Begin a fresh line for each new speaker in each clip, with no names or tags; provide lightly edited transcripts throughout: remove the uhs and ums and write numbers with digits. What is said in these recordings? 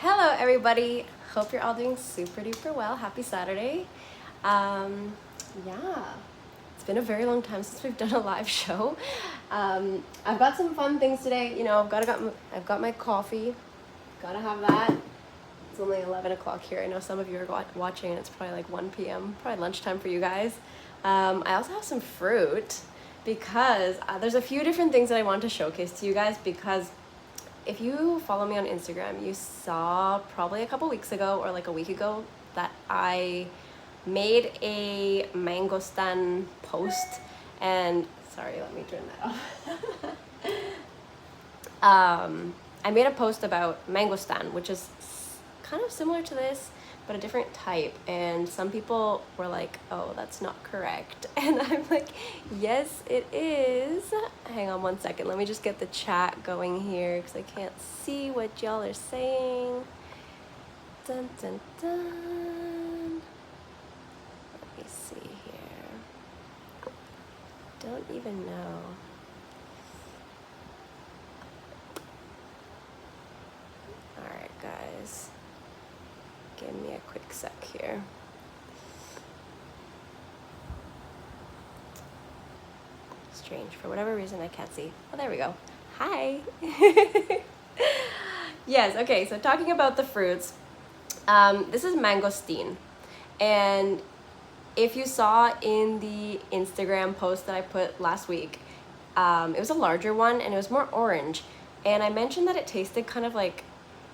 Hello everybody, hope you're all doing super duper well. Happy Saturday. Yeah, it's been a very long time since we've done a live show. I've got some fun things today. You know, I've got my coffee, gotta have that. It's only 11 o'clock here. I know some of you are watching and it's probably like 1 p.m, probably lunchtime for you guys. I also have some fruit because there's a few different things that I want to showcase to you guys, because if you follow me on Instagram, you saw probably a couple weeks ago or like a week ago that I made a mangostan post. And sorry, let me turn that off. I made a post about mangostan, which is kind of similar to this but a different type, and some people were like, oh, that's not correct. And I'm like, yes it is. Hang on one second, let me just get the chat going here because I can't see what y'all are saying. Dun, dun, dun. Let me see here. Don't even know. All right guys, give me a quick sec here. Strange, for whatever reason I can't see. Oh, there we go. Hi. Yes, okay, so talking about the fruits, this is mangosteen, and if you saw in the Instagram post that I put last week, it was a larger one and it was more orange, and I mentioned that it tasted kind of like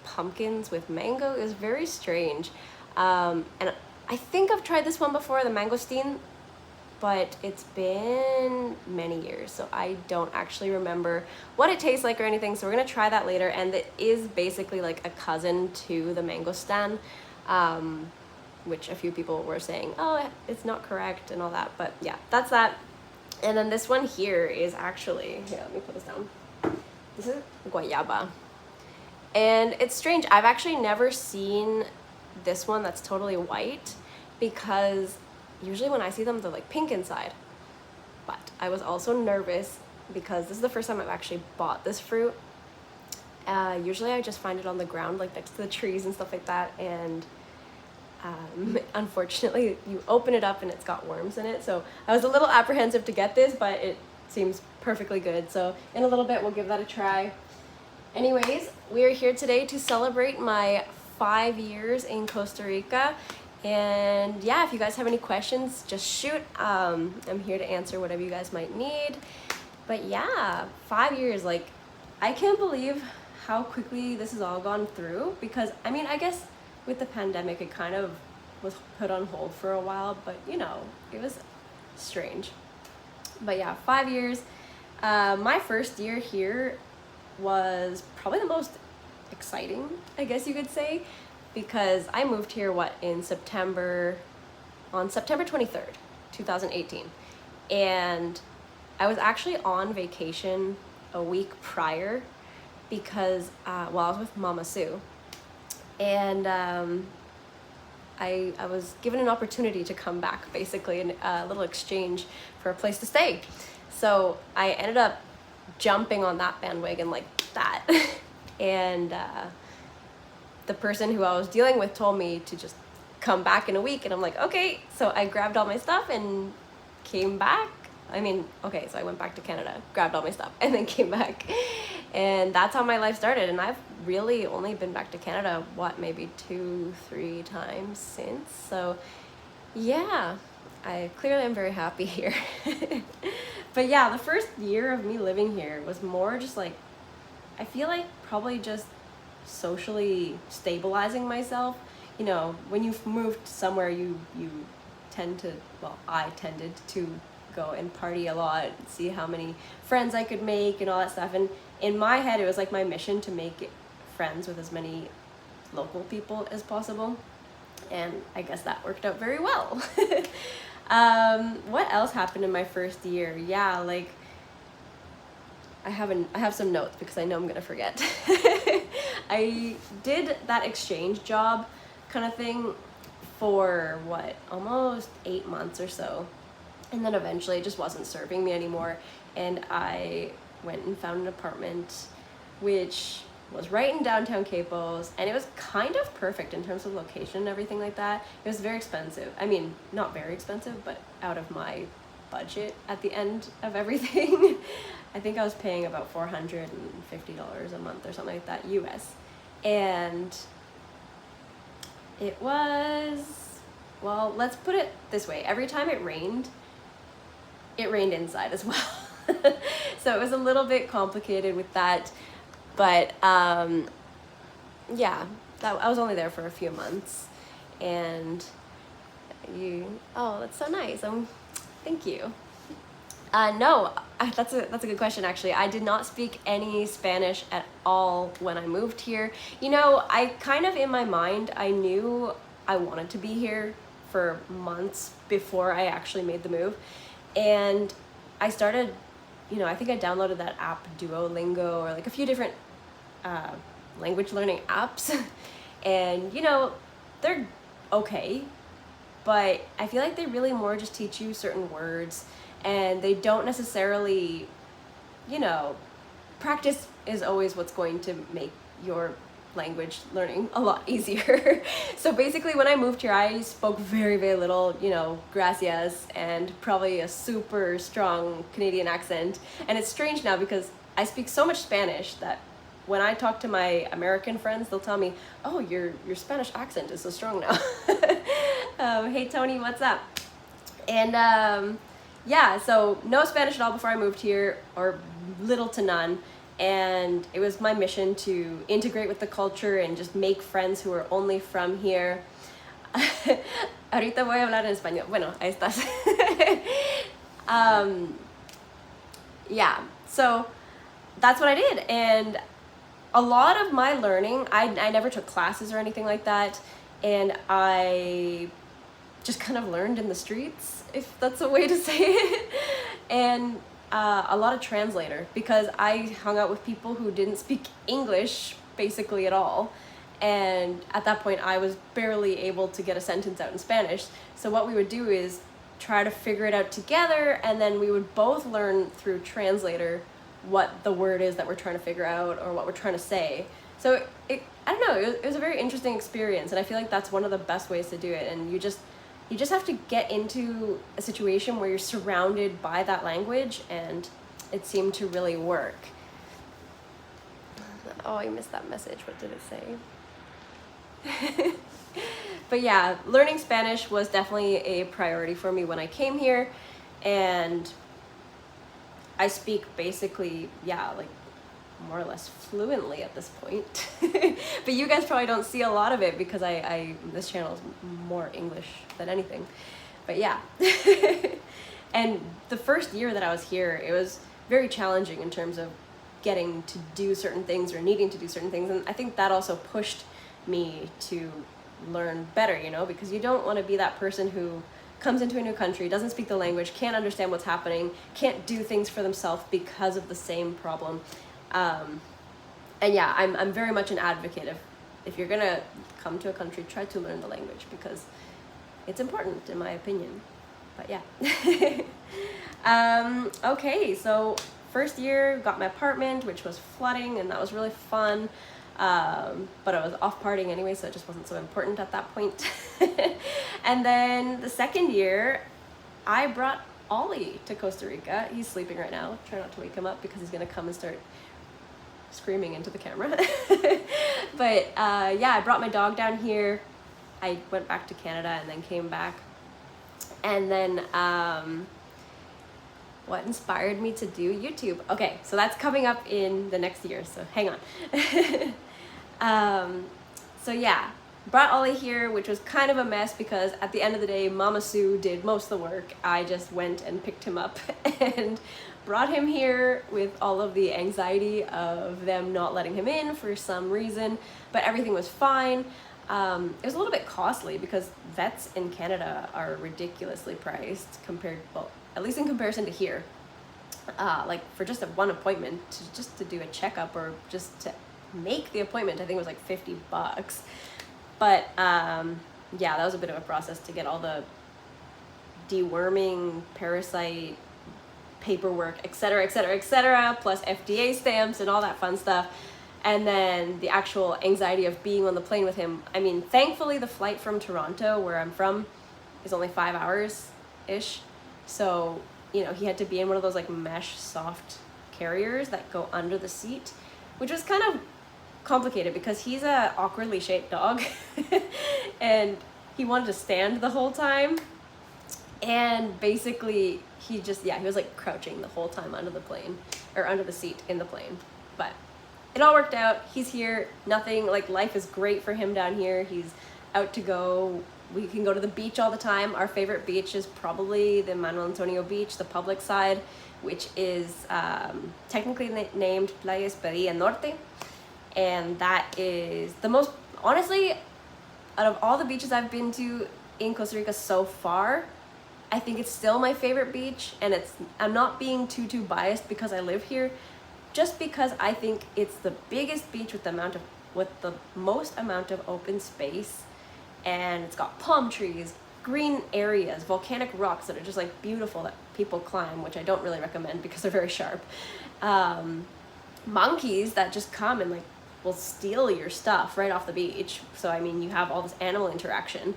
pumpkins with mango. It was very strange, and I think I've tried this one before, the mangosteen, but it's been many years, so I don't actually remember what it tastes like or anything, so we're gonna try that later. And it is basically like a cousin to the mangostan, which a few people were saying, oh, it's not correct and all that, but yeah, that's that. And then this one here is actually, here, let me put this down. This is guayaba. And it's strange, I've actually never seen this one that's totally white, because usually when I see them, they're like pink inside. But I was also nervous because this is the first time I've actually bought this fruit. Usually I just find it on the ground, like next to the trees and stuff like that. And unfortunately, you open it up and it's got worms in it. So I was a little apprehensive to get this, but it seems perfectly good. So in a little bit, we'll give that a try. Anyways, we are here today to celebrate my 5 years in Costa Rica. And yeah, if you guys have any questions, just shoot. I'm here to answer whatever you guys might need. But yeah, 5 years, like, I can't believe how quickly this has all gone through, because I mean, I guess with the pandemic, it kind of was put on hold for a while, but you know, it was strange. But yeah, 5 years. My first year here was probably the most exciting, I guess you could say, because I moved here on September 23rd, 2018. And I was actually on vacation a week prior because, I was with Mama Sue. And I was given an opportunity to come back, basically, in a little exchange for a place to stay. So I ended up jumping on that bandwagon like that. And the person who I was dealing with told me to just come back in a week, and I'm like, okay. So I grabbed all my stuff and came back. I mean, okay, so I went back to Canada, grabbed all my stuff, and then came back. And that's how my life started. And I've really only been back to Canada, maybe 2-3 times since. So yeah, I clearly am very happy here. But yeah, the first year of me living here was more just like, I feel like probably just socially stabilizing myself. You know, when you've moved somewhere, you tend to, I tended to go and party a lot, see how many friends I could make and all that stuff. And in my head, it was like my mission to make friends with as many local people as possible. And I guess that worked out very well. What else happened in my first year? Yeah, like, I have some notes because I know I'm gonna forget. I did that exchange job kind of thing for almost 8 months or so, and then eventually it just wasn't serving me anymore, and I went and found an apartment, which was right in downtown Capos, and it was kind of perfect in terms of location and everything like that. It was very expensive. I mean, not very expensive, but out of my budget at the end of everything. I think I was paying about $450 a month or something like that, US. And it was, well, let's put it this way. Every time it rained inside as well. So it was a little bit complicated with that. But yeah, I was only there for a few months. And oh, that's so nice. Thank you. No, that's a good question, actually. I did not speak any Spanish at all when I moved here. You know, I kind of, in my mind, I knew I wanted to be here for months before I actually made the move. And I started, you know, I think I downloaded that app Duolingo, or like a few different language learning apps. And, you know, they're okay, but I feel like they really more just teach you certain words, and they don't necessarily, you know, practice is always what's going to make your language learning a lot easier. So basically when I moved here, I spoke very, very little, you know, gracias, and probably a super strong Canadian accent. And it's strange now because I speak so much Spanish that when I talk to my American friends, they'll tell me, oh, your Spanish accent is so strong now. Hey Tony, what's up? And yeah, so no Spanish at all before I moved here, or little to none. And it was my mission to integrate with the culture and just make friends who are only from here. Ahorita voy a hablar en español. Bueno, ahí estás. Yeah, so that's what I did. And a lot of my learning, I never took classes or anything like that. And I just kind of learned in the streets, if that's a way to say it. And a lot of translator, because I hung out with people who didn't speak English basically at all. And at that point, I was barely able to get a sentence out in Spanish. So what we would do is try to figure it out together, and then we would both learn through translator what the word is that we're trying to figure out, or what we're trying to say. So I don't know, it was a very interesting experience, and I feel like that's one of the best ways to do it. And you just have to get into a situation where you're surrounded by that language, and it seemed to really work. Oh, I missed that message. What did it say? But yeah, learning Spanish was definitely a priority for me when I came here, and I speak basically, yeah, like more or less fluently at this point. But you guys probably don't see a lot of it because this channel is more English than anything. But yeah. And the first year that I was here, it was very challenging in terms of getting to do certain things or needing to do certain things. And I think that also pushed me to learn better, you know, because you don't want to be that person who comes into a new country, doesn't speak the language, can't understand what's happening, can't do things for themselves because of the same problem. And yeah, I'm very much an advocate of, if you're gonna come to a country, try to learn the language, because it's important in my opinion. But yeah. Okay, so first year got my apartment, which was flooding, and that was really fun. But I was off partying anyway, so it just wasn't so important at that point. And then the second year, I brought Ollie to Costa Rica. He's sleeping right now. Try not to wake him up because he's gonna come and start screaming into the camera. But yeah, I brought my dog down here. I went back to Canada and then came back. And then what inspired me to do YouTube? Okay, so that's coming up in the next year, so hang on. So yeah, brought Ollie here, which was kind of a mess because at the end of the day, Mama Sue did most of the work. I just went and picked him up and brought him here with all of the anxiety of them not letting him in for some reason, but everything was fine. It was a little bit costly because vets in Canada are ridiculously priced compared, well, at least in comparison to here. Like for just one appointment, just to do a checkup or just to make the appointment, I think it was like $50. But yeah, that was a bit of a process to get all the deworming, parasite, paperwork, etc., etc., etc., plus FDA stamps and all that fun stuff. And then the actual anxiety of being on the plane with him. I mean, thankfully the flight from Toronto, where I'm from, is only 5 hours-ish. So, you know, he had to be in one of those like mesh soft carriers that go under the seat, which was kind of complicated because he's a awkwardly shaped dog and he wanted to stand the whole time. And basically he just, yeah, he was like crouching the whole time under the plane, or under the seat in the plane. But it all worked out. He's here. Nothing, like, life is great for him down here. He's out to go. We can go to the beach all the time. Our favorite beach is probably the Manuel Antonio beach, the public side, which is technically named Playa Esperilla Norte. And that is the most, honestly, out of all the beaches I've been to in Costa Rica so far, I think it's still my favorite beach. And I'm not being too biased because I live here, just because I think it's the biggest beach with the most amount of open space, and it's got palm trees, green areas, volcanic rocks that are just like beautiful that people climb, which I don't really recommend because they're very sharp. Monkeys that just come and like will steal your stuff right off the beach. So I mean, you have all this animal interaction.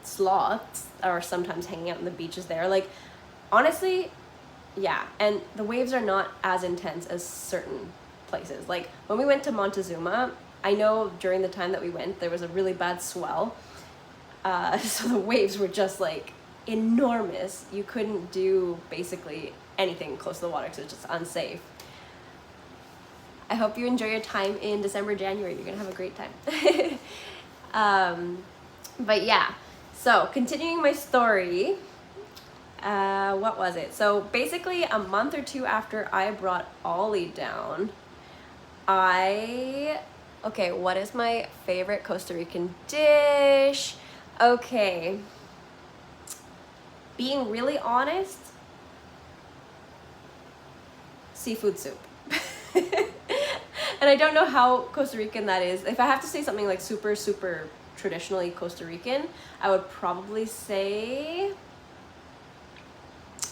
Sloths are sometimes hanging out on the beaches there. Like, honestly, yeah, and the waves are not as intense as certain places. Like when we went to Montezuma, I know during the time that we went, there was a really bad swell. So the waves were just like enormous. You couldn't do basically anything close to the water because it's just unsafe. I hope you enjoy your time in December, January. You're gonna have a great time. But yeah, so continuing my story, what was it? So basically a month or two after I brought Ollie down, okay, what is my favorite Costa Rican dish? Okay, being really honest, seafood soup. And I don't know how Costa Rican that is. If I have to say something like super traditionally Costa Rican, I would probably say,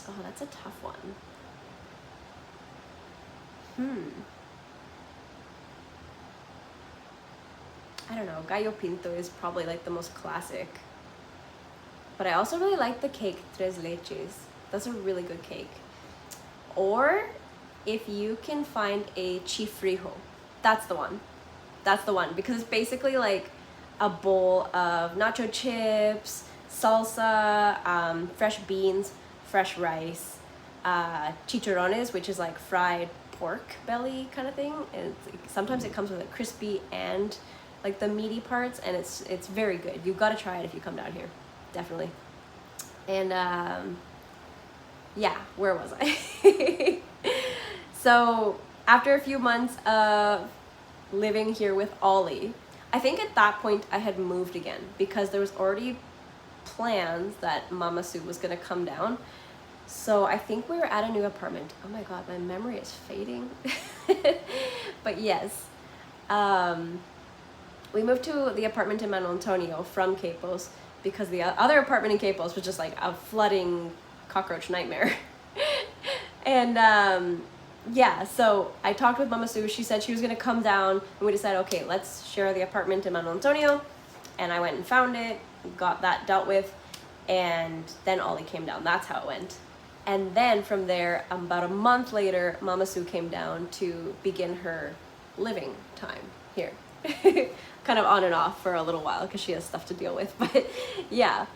oh, that's a tough one. I don't know, gallo pinto is probably like the most classic. But I also really like the cake tres leches. That's a really good cake. Or if you can find a chifrijo, that's the one. That's the one, because it's basically like a bowl of nacho chips, salsa, fresh beans, fresh rice, chicharrones, which is like fried pork belly kind of thing, and sometimes it comes with it crispy and like the meaty parts, and it's very good. You've got to try it if you come down here, definitely. And yeah, where was I? So after a few months of living here with Ollie, I think at that point I had moved again because there was already plans that Mama Sue was gonna come down. So I think we were at a new apartment. Oh my God, my memory is fading. But yes, we moved to the apartment in Manuel Antonio from Capos because the other apartment in Capos was just like a flooding cockroach nightmare. And yeah, so I talked with Mama Sue. She said she was gonna come down, and we decided, okay, let's share the apartment in Manuel Antonio. And I went and found it, got that dealt with, and then Ollie came down. That's how it went. And then from there, about a month later, Mama Sue came down to begin her living time here. Kind of on and off for a little while because she has stuff to deal with, but yeah.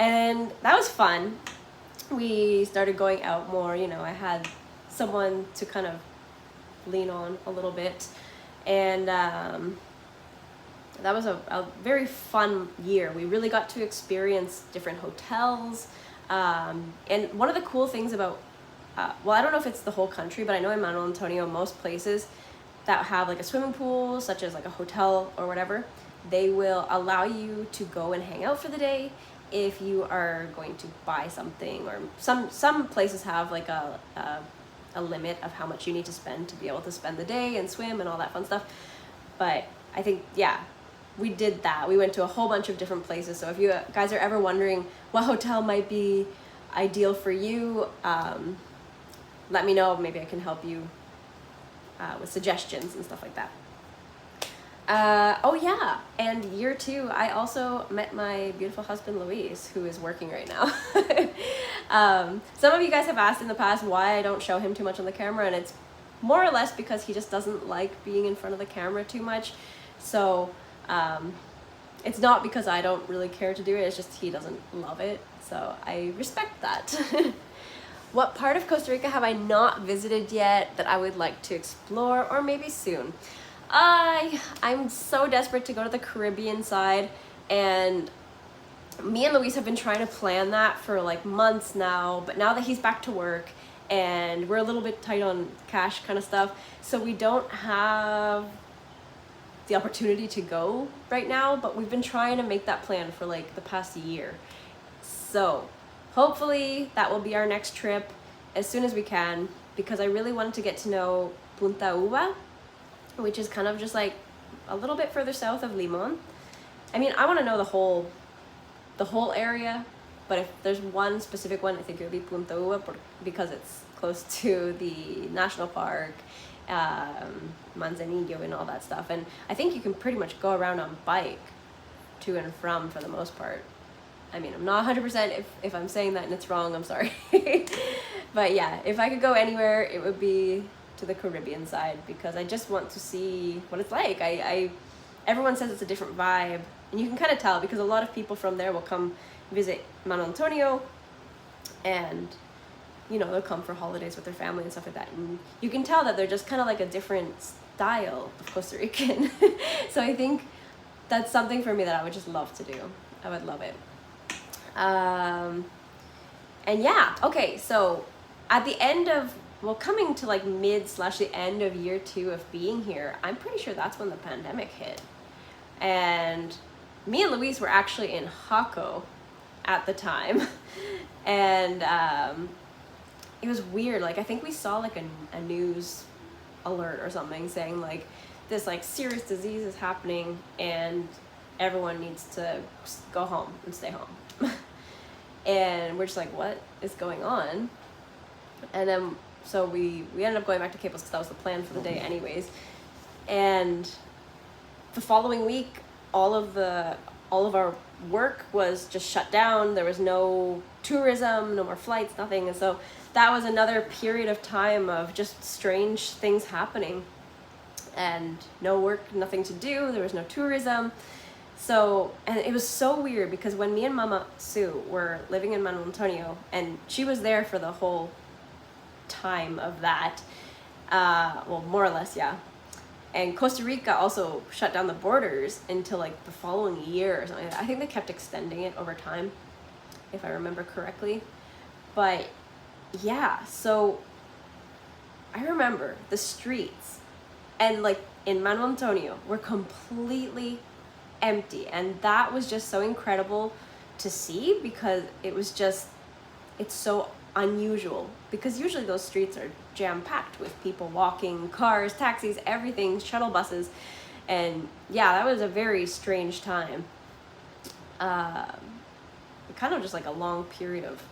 And that was fun. We started going out more, you know, I had someone to kind of lean on a little bit. And that was a very fun year. We really got to experience different hotels. And one of the cool things about, well, I don't know if it's the whole country, but I know in Manuel Antonio, most places that have like a swimming pool, such as like a hotel or whatever, they will allow you to go and hang out for the day if you are going to buy something, or some places have like a limit of how much you need to spend to be able to spend the day and swim and all that fun stuff. But I think, yeah, we did that. We went to a whole bunch of different places. So if you guys are ever wondering what hotel might be ideal for you, let me know. Maybe I can help you with suggestions and stuff like that. Oh yeah, and year 2, I also met my beautiful husband Luis, who is working right now. Some of you guys have asked in the past why I don't show him too much on the camera, and it's more or less because he just doesn't like being in front of the camera too much. So it's not because I don't really care to do it, it's just he doesn't love it. So I respect that. What part of Costa Rica have I not visited yet that I would like to explore, or maybe soon? I'm so desperate to go to the Caribbean side, and me and Luis have been trying to plan that for like months now, but now that he's back to work and we're a little bit tight on cash kind of stuff, so we don't have the opportunity to go right now, but we've been trying to make that plan for like the past year. So hopefully that will be our next trip as soon as we can, because I really wanted to get to know Punta Uva, which is kind of just like a little bit further south of Limon. I mean, I want to know the whole area, but if there's one specific one, I think it would be Punta Uva, because it's close to the national park, Manzanillo and all that stuff. And I think you can pretty much go around on bike to and from for the most part. I mean, I'm not 100%, if I'm saying that and it's wrong, I'm sorry. But yeah, if I could go anywhere, it would be to the Caribbean side, because I just want to see what it's like. Everyone says it's a different vibe, and you can kind of tell because a lot of people from there will come visit Manuel Antonio, and you know, they'll come for holidays with their family and stuff like that, and you can tell that they're just kind of like a different style of Costa Rican. So I think that's something for me that I would just love to do. I would love it. And yeah, okay, so at the end of, well, coming to like mid/the end of year 2 of being here, I'm pretty sure that's when the pandemic hit. And me and Luis were actually in Jaco at the time. And it was weird. Like, I think we saw like a news alert or something saying like this like serious disease is happening and everyone needs to go home and stay home. And we're just like, what is going on? And then so we ended up going back to Capos because that was the plan for the day anyways. And the following week, all of our work was just shut down. There was no tourism, no more flights, nothing. And so that was another period of time of just strange things happening. And no work, nothing to do. There was no tourism. So, and it was so weird because when me and Mama Sue were living in Manuel Antonio, and she was there for the whole time of that, well, more or less, yeah. And Costa Rica also shut down the borders until like the following year or something. I think they kept extending it over time, if I remember correctly. But yeah, so I remember the streets and like in Manuel Antonio were completely empty, and that was just so incredible to see because it was just, it's so unusual because usually those streets are jam-packed with people walking, cars, taxis, everything, shuttle buses. And yeah, that was a very strange time. Kind of just like a long period of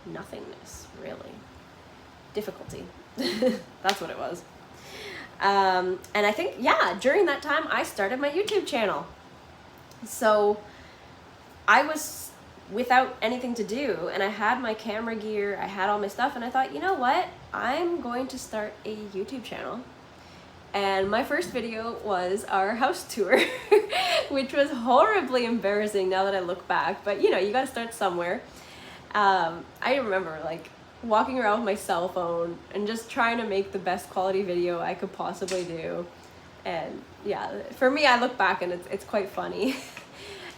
nothingness, really. Difficulty. That's what it was. And I think, yeah, during that time I started my YouTube channel. So I was without anything to do, and I had my camera gear, I had all my stuff, and I thought, you know what, I'm going to start a YouTube channel. And my first video was our house tour, which was horribly embarrassing now that I look back, but you know, you gotta start somewhere. I remember like walking around with my cell phone and just trying to make the best quality video I could possibly do. And yeah, for me, I look back and it's quite funny.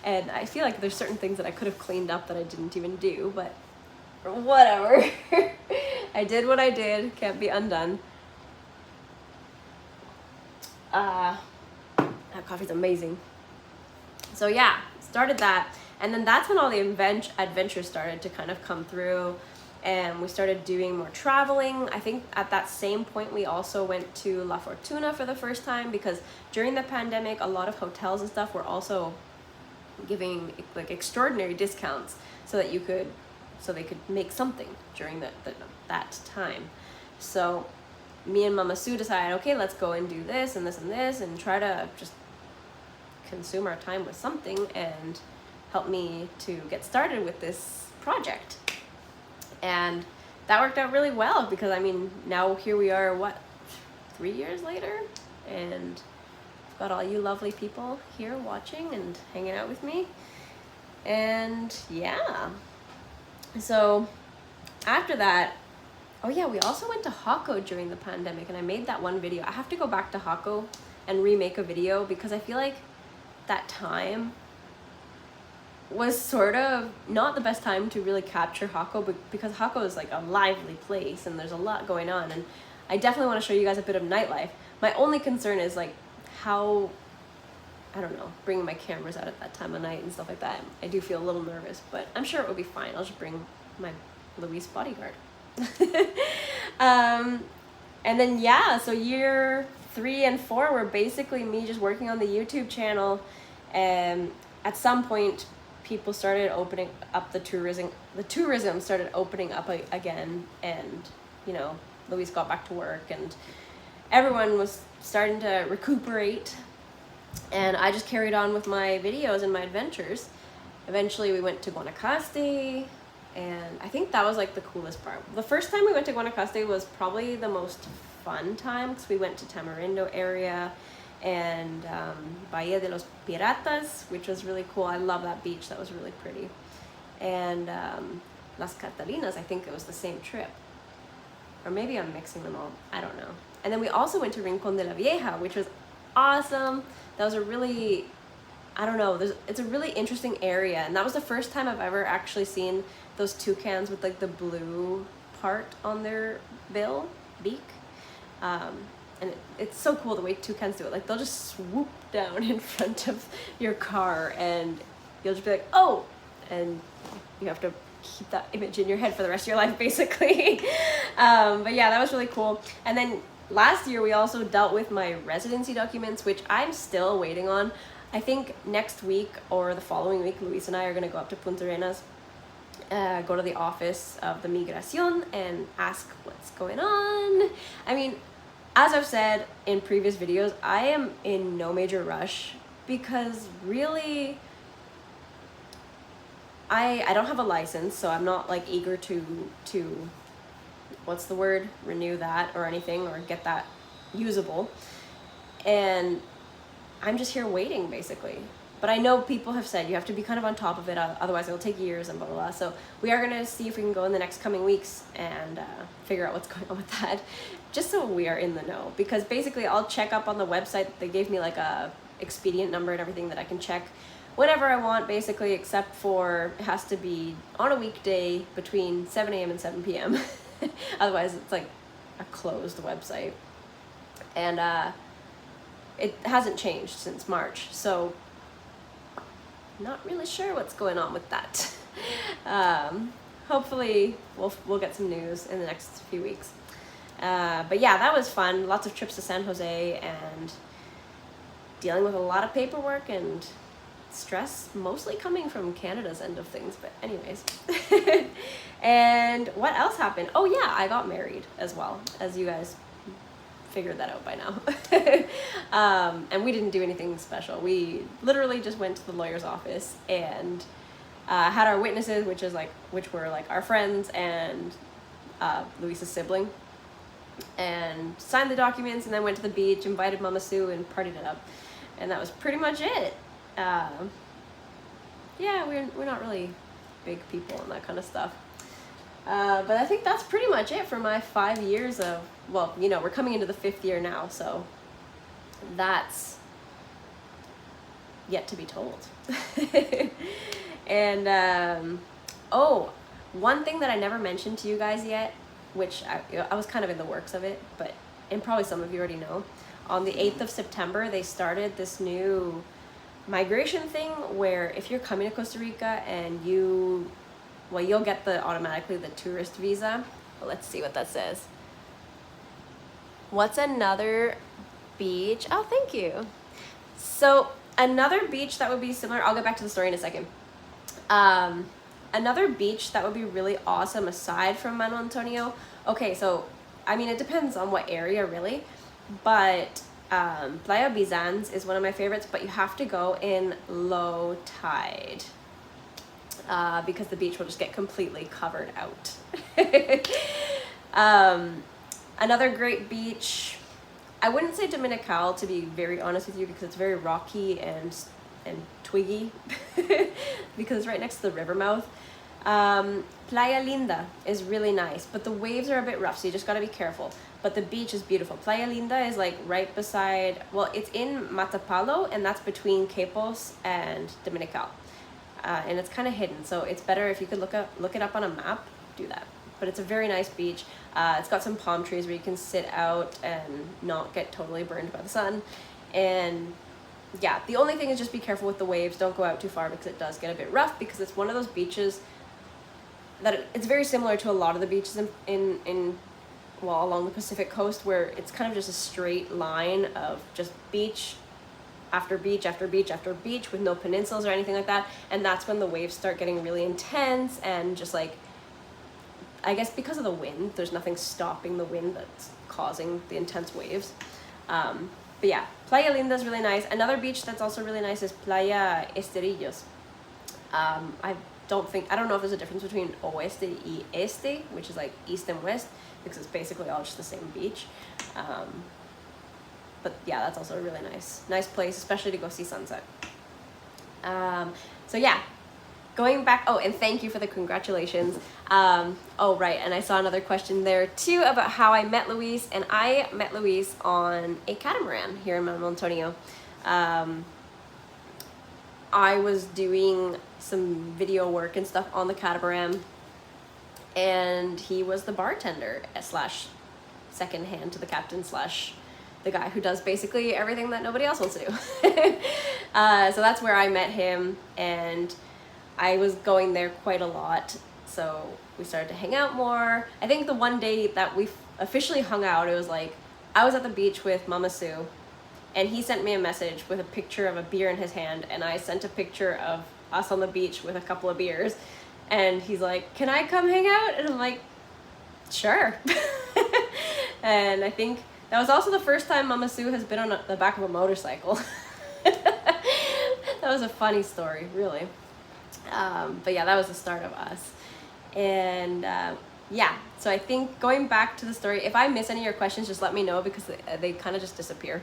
And I feel like there's certain things that I could have cleaned up that I didn't even do, but whatever. I did what I did, can't be undone. That coffee's amazing. So yeah, started that. And then that's when all the adventures started to kind of come through. And we started doing more traveling. I think at that same point, we also went to La Fortuna for the first time because during the pandemic, a lot of hotels and stuff were also giving like extraordinary discounts so that they could make something during that time. So me and Mama Sue decided, okay, let's go and do this and this and this and try to just consume our time with something and help me to get started with this project. And that worked out really well because, I mean, now here we are, what, 3 years later? And I've got all you lovely people here watching and hanging out with me. And yeah. So after that, oh yeah, we also went to Hako during the pandemic and I made that one video. I have to go back to Hako and remake a video because I feel like that time was sort of not the best time to really capture Hako, but because Hako is like a lively place and there's a lot going on, and I definitely want to show you guys a bit of nightlife. My only concern is like how, I don't know, bringing my cameras out at that time of night and stuff like that. I do feel a little nervous, but I'm sure it will be fine. I'll just bring my Luis bodyguard. And then yeah, so year 3 and 4 were basically me just working on the YouTube channel, and at some point people started opening up the tourism started opening up again, and you know, Luis got back to work and everyone was starting to recuperate, and I just carried on with my videos and my adventures. Eventually we went to Guanacaste, and I think that was like the coolest part. The first time we went to Guanacaste was probably the most fun time because we went to Tamarindo area and Bahia de los Piratas, which was really cool. I love that beach. That was really pretty. And Las Catalinas, I think it was the same trip. Or maybe I'm mixing them all. I don't know. And then we also went to Rincon de la Vieja, which was awesome. That was a really, I don't know, it's a really interesting area. And that was the first time I've ever actually seen those toucans with like the blue part on their beak. And it's so cool the way toucans do it. Like they'll just swoop down in front of your car and you'll just be like, oh, and you have to keep that image in your head for the rest of your life basically. But yeah, that was really cool. And then last year we also dealt with my residency documents, which I'm still waiting on. I think next week or the following week, Luis and I are gonna go up to Punta Arenas, go to the office of the Migración and ask what's going on. I mean, as I've said in previous videos, I am in no major rush because really I don't have a license, so I'm not like eager to what's the word, renew that or anything or get that usable. And I'm just here waiting basically. But I know people have said you have to be kind of on top of it, otherwise it'll take years and blah, blah, blah. So we are gonna see if we can go in the next coming weeks and figure out what's going on with that, just so we are in the know. Because basically I'll check up on the website. They gave me like a expedient number and everything that I can check whenever I want basically, except for it has to be on a weekday between 7 a.m. and 7 p.m. Otherwise it's like a closed website. And it hasn't changed since March, so not really sure what's going on with that. Hopefully we'll get some news in the next few weeks. But yeah, that was fun. Lots of trips to San Jose and dealing with a lot of paperwork and stress, mostly coming from Canada's end of things, but anyways. And what else happened? Oh yeah, I got married as well, as you guys figured that out by now. And we didn't do anything special. We literally just went to the lawyer's office and had our witnesses, which were like our friends and Luis's sibling, and signed the documents, and then went to the beach, invited Mama Sue, and partied it up. And that was pretty much it. Yeah, we're not really big people and that kind of stuff. But I think that's pretty much it for my 5 years of, well, you know, we're coming into the 5th year now, so that's yet to be told. And, oh, one thing that I never mentioned to you guys yet, which I was kind of in the works of it, and probably some of you already know, on the 8th of September, they started this new migration thing where if you're coming to Costa Rica and you'll get automatically the tourist visa. Well, let's see what that says. What's another beach? Oh, thank you. So another beach that would be similar, I'll get back to the story in a second. Another beach that would be really awesome aside from Manuel Antonio. Okay, so I mean, it depends on what area really, but Playa Bizans is one of my favorites, but you have to go in low tide because the beach will just get completely covered out. Another great beach, I wouldn't say Dominical, to be very honest with you, because it's very rocky and twiggy because it's right next to the river mouth. Playa Linda is really nice, but the waves are a bit rough, so you just gotta be careful. But the beach is beautiful. Playa Linda is like right beside, well, it's in Matapalo, and that's between Quepos and Dominical. And it's kind of hidden, so it's better if you could look it up on a map, do that. But it's a very nice beach. It's got some palm trees where you can sit out and not get totally burned by the sun. And yeah, the only thing is just be careful with the waves. Don't go out too far because it does get a bit rough, because it's one of those beaches that it's very similar to a lot of the beaches in well, along the Pacific coast, where it's kind of just a straight line of just beach after beach after beach after beach with no peninsulas or anything like that. And that's when the waves start getting really intense, and just like, I guess because of the wind, there's nothing stopping the wind that's causing the intense waves. But yeah, Playa Linda is really nice. Another beach that's also really nice is Playa Esterillos. I don't know if there's a difference between oeste y este, which is like east and west, because it's basically all just the same beach. But yeah, that's also a really nice place, especially to go see sunset. So yeah, going back, oh, and thank you for the congratulations. Oh, right, and I saw another question there too about how I met Luis, and I met Luis on a catamaran here in Mount Antonio. I was doing some video work and stuff on the catamaran, and he was the bartender slash second hand to the captain slash the guy who does basically everything that nobody else wants to do. So that's where I met him, and I was going there quite a lot, so we started to hang out more. I think the one day that we officially hung out, it was like, I was at the beach with Mama Sue, and he sent me a message with a picture of a beer in his hand, and I sent a picture of us on the beach with a couple of beers, and he's like, can I come hang out? And I'm like, sure. And I think that was also the first time Mama Sue has been on the back of a motorcycle. That was a funny story, really. But yeah, that was the start of us. And yeah, so I think going back to the story, if I miss any of your questions, just let me know, because they kind of just disappear.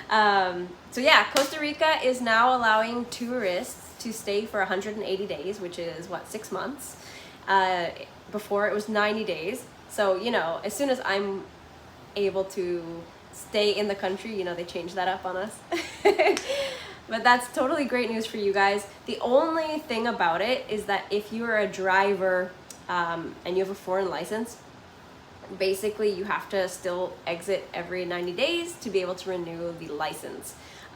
So yeah, Costa Rica is now allowing tourists to stay for 180 days, which is what, 6 months? Before it was 90 days. So, you know, as soon as I'm able to stay in the country, you know, they changed that up on us. But that's totally great news for you guys. The only thing about it is that if you are a driver and you have a foreign license, basically you have to still exit every 90 days to be able to renew the license.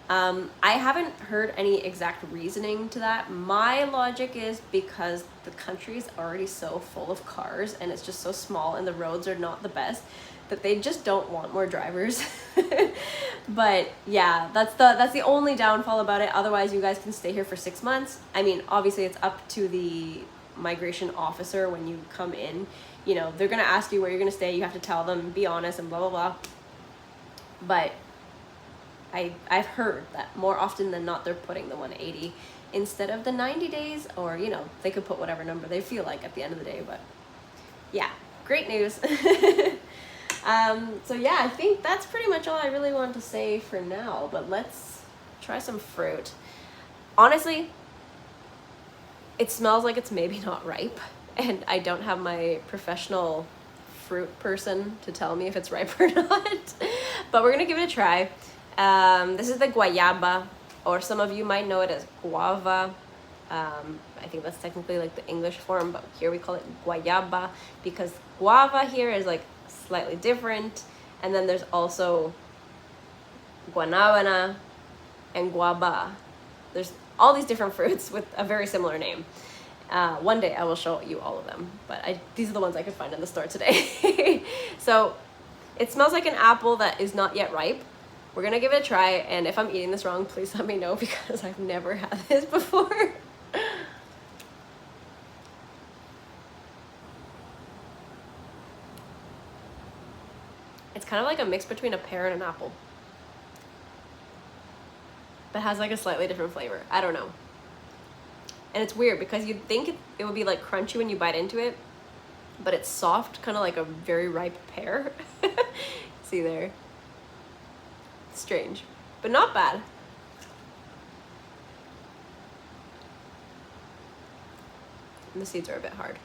I haven't heard any exact reasoning to that. My logic is because the country is already so full of cars and it's just so small and the roads are not the best, that they just don't want more drivers. But yeah, that's the only downfall about it. Otherwise, you guys can stay here for 6 months. I mean, obviously it's up to the migration officer when you come in. You know, they're gonna ask you where you're gonna stay. You have to tell them, be honest, and blah blah blah. But I've heard that more often than not they're putting the 180 instead of the 90 days, or you know, they could put whatever number they feel like at the end of the day. But yeah, great news. So yeah, I think that's pretty much all I really want to say for now, but let's try some fruit. Honestly, it smells like it's maybe not ripe, and I don't have my professional fruit person to tell me if it's ripe or not, but we're gonna give it a try. This is the guayaba, or some of you might know it as guava. I think that's technically like the English form, but here we call it guayaba because guava here is like slightly different. And then there's also guanabana and guava. There's all these different fruits with a very similar name. One day I will show you all of them, but these are the ones I could find in the store today. So it smells like an apple that is not yet ripe. We're gonna give it a try, and if I'm eating this wrong, please let me know because I've never had this before. It's kind of like a mix between a pear and an apple, but has like a slightly different flavor. I don't know. And it's weird because you'd think it would be like crunchy when you bite into it, but it's soft, kind of like a very ripe pear. See there? Strange, but not bad. And the seeds are a bit hard.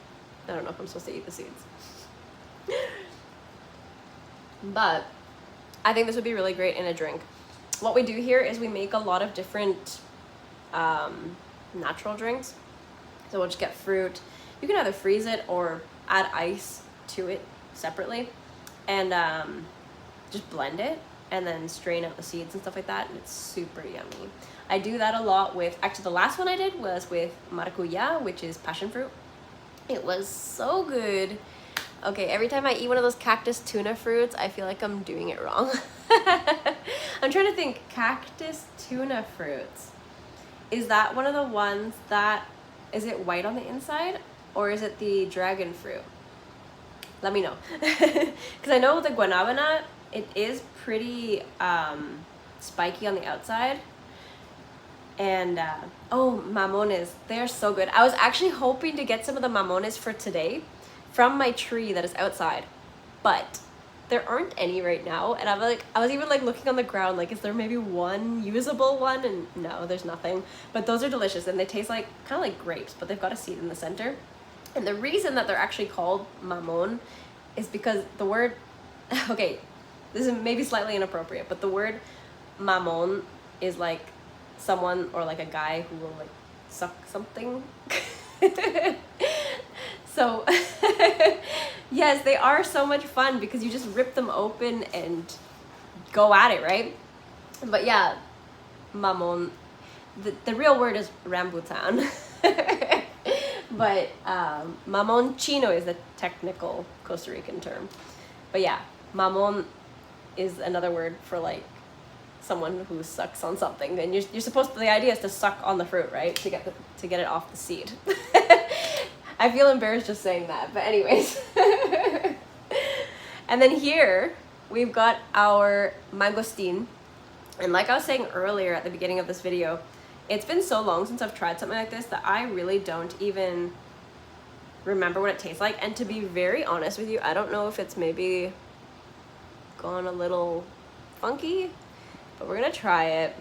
I don't know if I'm supposed to eat the seeds. But I think this would be really great in a drink. What we do here is we make a lot of different natural drinks. So we'll just get fruit. You can either freeze it or add ice to it separately, and just blend it and then strain out the seeds and stuff like that, and it's super yummy. I do that a lot with, actually the last one I did was with maracuya, which is passion fruit. It was so good. Okay, every time I eat one of those cactus tuna fruits, I feel like I'm doing it wrong. I'm trying to think, cactus tuna fruits. Is that one of the ones that, is it white on the inside or is it the dragon fruit? Let me know. Because I know the guanabana, it is pretty spiky on the outside. And oh, mamones, they're so good. I was actually hoping to get some of the mamones for today from my tree that is outside, but there aren't any right now. And I was even like looking on the ground, like, is there maybe one usable one? And no, there's nothing. But those are delicious, and they taste like kind of like grapes, but they've got a seed in the center. And the reason that they're actually called mamon is because the word, okay, this is maybe slightly inappropriate, but the word mamon is like someone or like a guy who will like suck something. So yes, they are so much fun because you just rip them open and go at it, right? But yeah, mamon, the real word is rambutan. But mamon chino is the technical Costa Rican term. But yeah, mamon is another word for like someone who sucks on something, and you're supposed to, the idea is to suck on the fruit, right, to get it off the seed. I feel embarrassed just saying that, but anyways. And then here we've got our mangosteen, and like I was saying earlier at the beginning of this video, it's been so long since I've tried something like this that I really don't even remember what it tastes like. And to be very honest with you, I don't know if it's maybe gone a little funky, but we're gonna try it.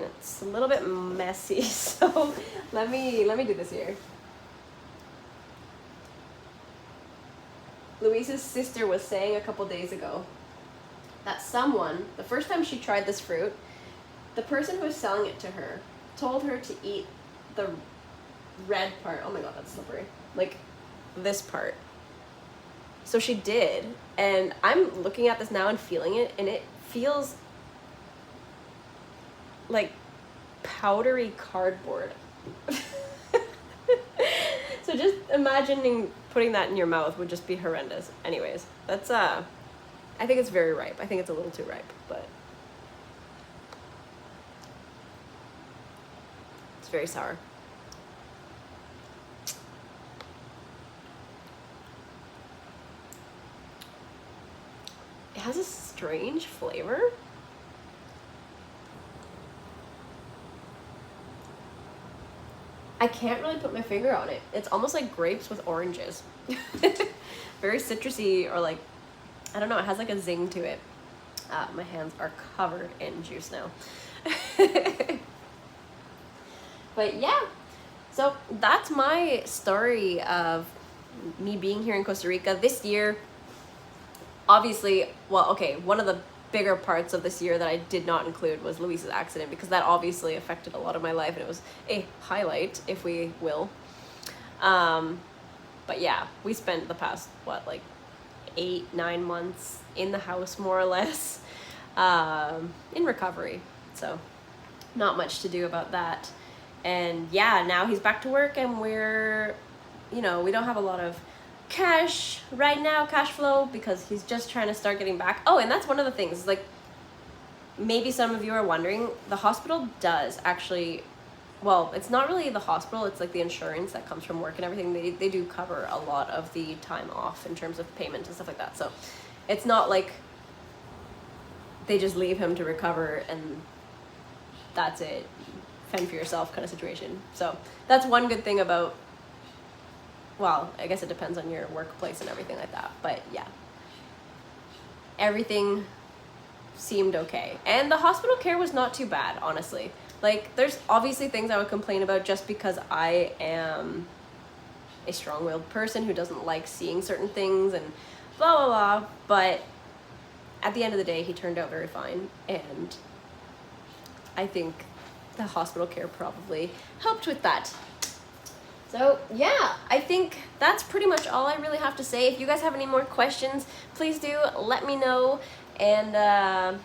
It's a little bit messy, so let me do this here. Luisa's sister was saying a couple days ago that someone, the first time she tried this fruit, the person who was selling it to her told her to eat the red part. Oh my god, that's slippery. Like this part. So she did, and I'm looking at this now and feeling it, and it feels like powdery cardboard. So just imagining putting that in your mouth would just be horrendous. Anyways, that's I think it's very ripe. I think it's a little too ripe, but it's very sour. It has a strange flavor. I can't really put my finger on it. It's almost like grapes with oranges. Very citrusy, or like, I don't know, it has like a zing to it. My hands are covered in juice now. But yeah, so that's my story of me being here in Costa Rica this year. Obviously, well, okay, one of the bigger parts of this year that I did not include was Luisa's accident, because that obviously affected a lot of my life, and it was a highlight, if we will. But yeah, we spent the past, what, like 8-9 months in the house, more or less, in recovery. So not much to do about that. And yeah, now he's back to work, and we're, you know, we don't have a lot of cash right now, cash flow, because he's just trying to start getting back. Oh, and that's one of the things, like, maybe some of you are wondering, the hospital does actually, well, it's not really the hospital, it's like the insurance that comes from work and everything. They do cover a lot of the time off in terms of payment and stuff like that. So it's not like they just leave him to recover and that's it, fend for yourself kind of situation. So that's one good thing about, well, I guess it depends on your workplace and everything like that, but yeah, everything seemed okay. And the hospital care was not too bad, honestly. Like, there's obviously things I would complain about just because I am a strong-willed person who doesn't like seeing certain things and blah, blah, blah, but at the end of the day, he turned out very fine, and I think the hospital care probably helped with that. So yeah, I think that's pretty much all I really have to say. If you guys have any more questions, please do let me know. And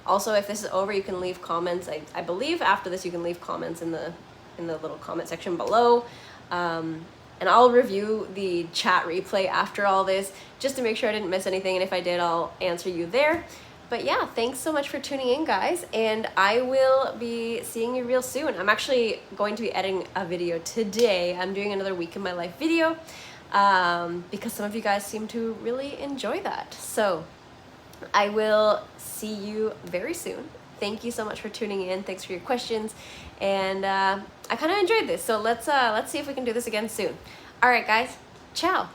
also, if this is over, you can leave comments. I believe after this you can leave comments in the little comment section below. And I'll review the chat replay after all this just to make sure I didn't miss anything, and if I did, I'll answer you there. But yeah, thanks so much for tuning in, guys, and I will be seeing you real soon. I'm actually going to be editing a video today. I'm doing another week in my life video because some of you guys seem to really enjoy that. So I will see you very soon. Thank you so much for tuning in. Thanks for your questions, and I kind of enjoyed this. So let's see if we can do this again soon. All right, guys. Ciao.